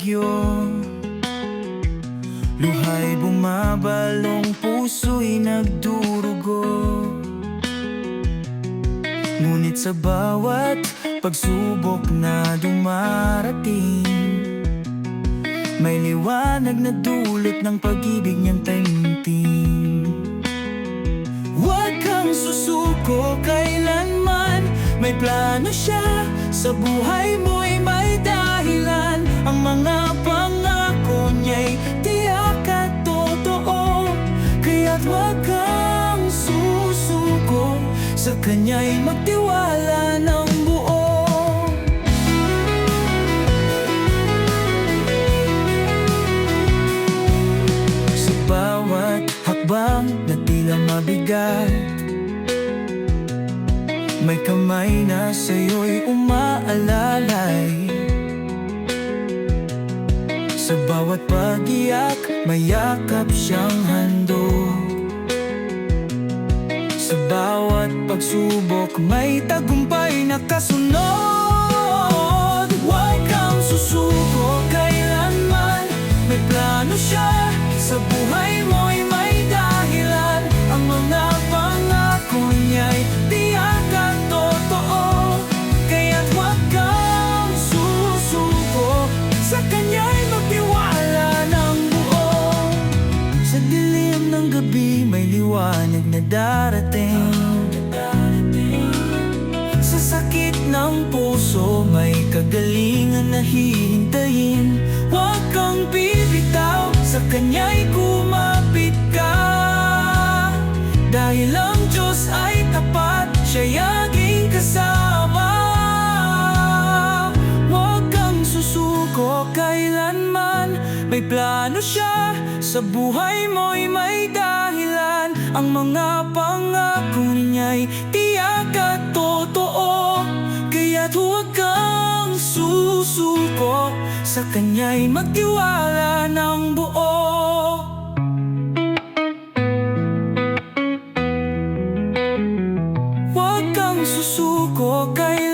sa'yo. Luha'y bumabalong, puso'y nagdurugo. Ngunit sa bawat pagsubok na dumarating, may liwanag na dulot ng pag-ibig niyang taimtim. Huwag kang susuko kailanman, may plano siya. Sa buhay mo'y may dahilan, ang mga pangako niya'y tiyak at totoo. Kaya't huwag kang susuko, sa Kanya'y magtiwala ng buo. Sa bawat hakbang na tila mabigat, may kamay na sa'yo'y umaalalay. Sa bawat pag-iyak, may yakap siyang handog. Sa bawat pagsubok, may tagumpay na kasunod. Huwag kang susuko kailanman, may plano siya. Sa buhay mo'y may dahilan, ang mga pangako niya'y tiyak at totoo. Kaya't huwag kang susuko, sa Kanya'y magtiwala ng buo. Sa dilim ng gabi may liwanag na darating. Sa sakit ng puso may kagalingan na hihintayin. Huwag kang bibitaw, sa Kanya'y kumapit ka. Dahil ang Diyos ay tapat, siya'y aking kasama. Huwag kang susuko kailanman, may plano siya. Sa buhay mo'y may dahilan, ang mga pangako niya'y tiyak at totoo. Kaya't huwag kang susuko, sa Kanya'y magtiwala ng buo. Huwag kang susuko kailanman,